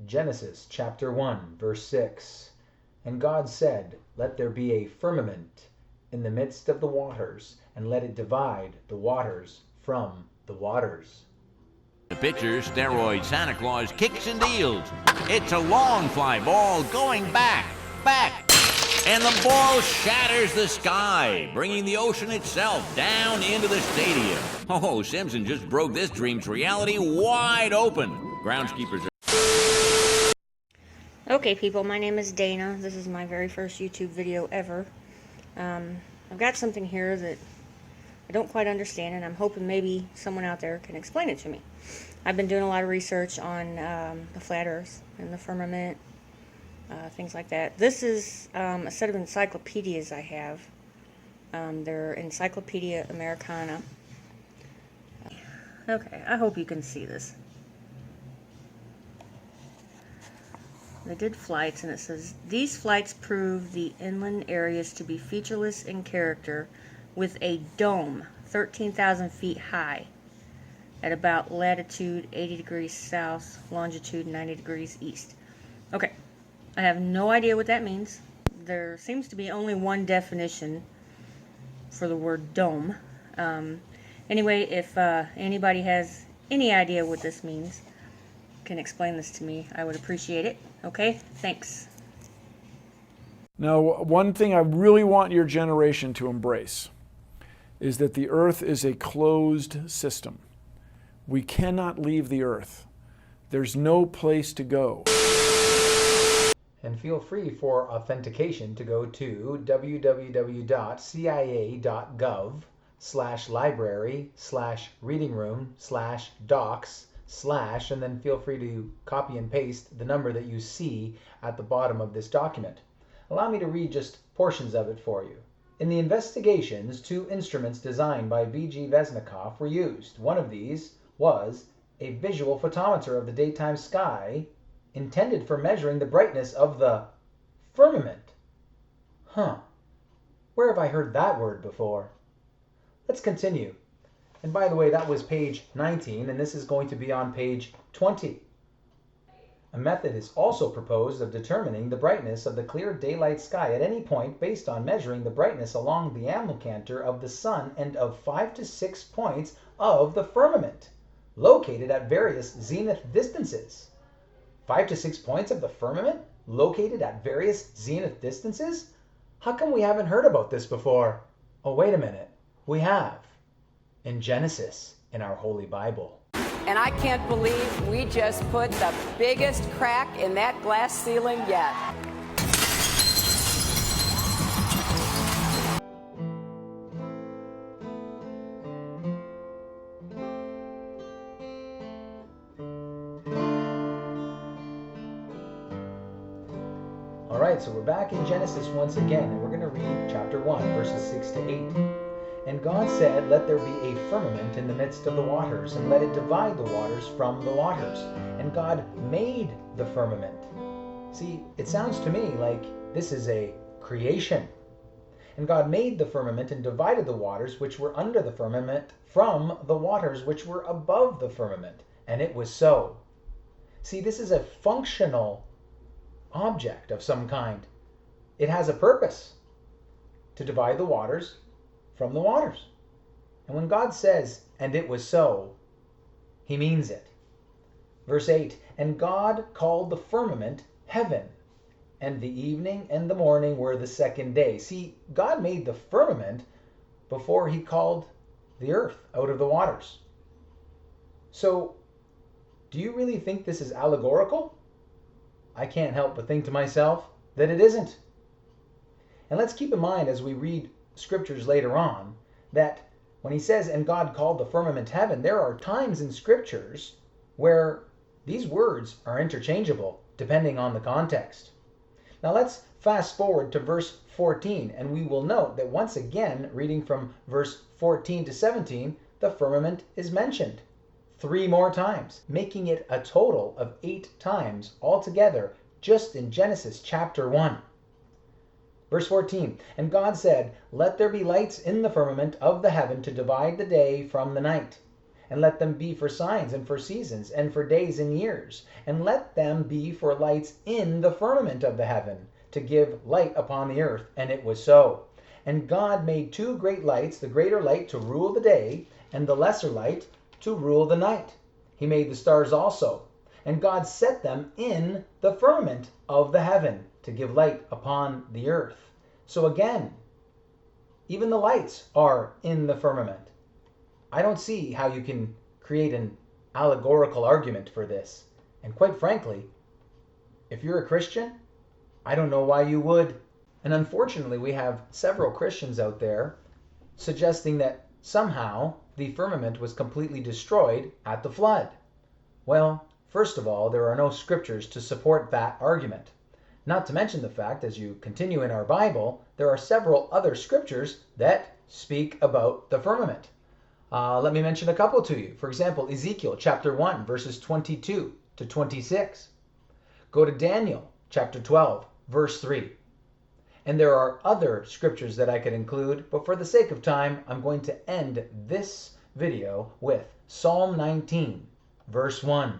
Genesis chapter 1, verse 6. And God said, Let there be a firmament in the midst of the waters, and let it divide the waters from the waters. The pitcher, steroid Santa Claus, kicks and deals. It's a long fly ball going back, and the ball shatters the sky, bringing the ocean itself down into the stadium. Oh, Simpson just broke this dream's reality wide open. Groundskeepers are... Okay, people, my name is Dana. This is my very first YouTube video ever. I've got something here that I don't quite understand, and I'm hoping maybe someone out there can explain it to me. I've been doing a lot of research on the flat earth and the firmament, things like that. This is a set of encyclopedias I have. They're Encyclopedia Americana. Okay, I hope you can see this. They did flights, and it says, these flights prove the inland areas to be featureless in character, with a dome 13,000 feet high at about latitude 80 degrees south, longitude 90 degrees east. Okay, I have no idea what that means. There seems to be only one definition for the word dome. Anyway, if anybody has any idea what this means, can explain this to me, I would appreciate it. Okay, thanks. Now, one thing I really want your generation to embrace is that the earth is a closed system. We cannot leave the earth. There's no place to go. And feel free for authentication to go to www.cia.gov/library/readingroom/docs/ and then feel free to copy and paste the number that you see at the bottom of this document. Allow me to read just portions of it for you. In the investigations, 2 instruments designed by V.G. Vesnikoff were used. One of these was a visual photometer of the daytime sky intended for measuring the brightness of the firmament. Where have I heard that word before? Let's continue. And by the way, that was page 19, and this is going to be on page 20. A method is also proposed of determining the brightness of the clear daylight sky at any point based on measuring the brightness along the amelcanter of the sun and of 5 to 6 points of the firmament, located at various zenith distances. 5 to 6 points of the firmament, located at various zenith distances? How come we haven't heard about this before? Oh, wait a minute. We have. In Genesis, in our Holy Bible. And I can't believe we just put the biggest crack in that glass ceiling yet. All right, so we're back in Genesis once again, and we're going to read chapter 1, verses 6 to 8. And God said, Let there be a firmament in the midst of the waters, and let it divide the waters from the waters. And God made the firmament. See, it sounds to me like this is a creation. And God made the firmament and divided the waters which were under the firmament from the waters which were above the firmament. And it was so. See, this is a functional object of some kind. It has a purpose to divide the waters from the waters. And when God says, and it was so, he means it. Verse 8, and God called the firmament heaven, and the evening and the morning were the second day. See, God made the firmament before he called the earth out of the waters. So, do you really think this is allegorical? I can't help but think to myself that it isn't. And let's keep in mind as we read scriptures later on that when he says, and God called the firmament heaven, there are times in scriptures where these words are interchangeable depending on the context. Now let's fast forward to verse 14, and we will note that once again, reading from verse 14 to 17, the firmament is mentioned 3 more times, making it a total of 8 times altogether just in Genesis chapter 1. Verse 14, and God said, Let there be lights in the firmament of the heaven to divide the day from the night, and let them be for signs and for seasons and for days and years, and let them be for lights in the firmament of the heaven, to give light upon the earth. And it was so. And God made two great lights, the greater light to rule the day, and the lesser light to rule the night. He made the stars also, and God set them in the firmament of the heaven to give light upon the earth. So again, even the lights are in the firmament. I don't see how you can create an allegorical argument for this. And quite frankly, if you're a Christian, I don't know why you would. And unfortunately, we have several Christians out there suggesting that somehow the firmament was completely destroyed at the flood. Well, first of all, there are no scriptures to support that argument. Not to mention the fact, as you continue in our Bible, there are several other scriptures that speak about the firmament. Let me mention a couple to you. For example, Ezekiel chapter 1, verses 22 to 26. Go to Daniel chapter 12, verse 3. And there are other scriptures that I could include, but for the sake of time, I'm going to end this video with Psalm 19, verse 1.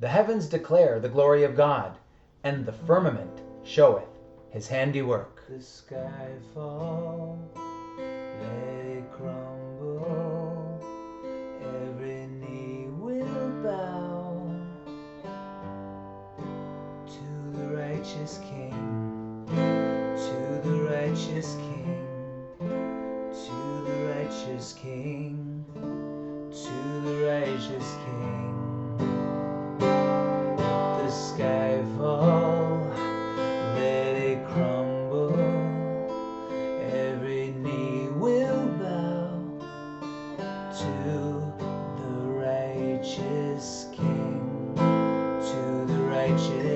The heavens declare the glory of God, and the firmament showeth his handiwork. The sky fall, let it crumble, every knee will bow to the righteous King, to the righteous King, to the righteous King, to the righteous King. The sky fall, let it crumble, every knee will bow to the righteous King, to the righteous